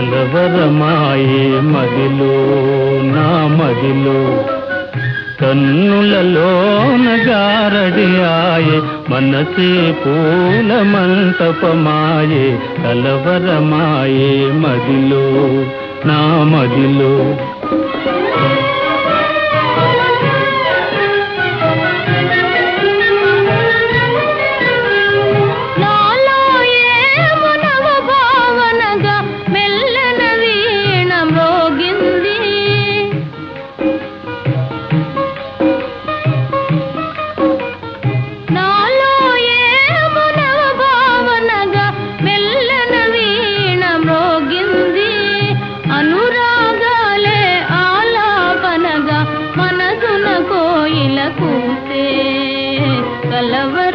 కలవరమాయే మదిలో నా మదిలో కన్నులలోన గారడి ఆయే మనసే పూల మంటపమాయే కలవరమాయే మదిలో నా మదిలో కలవ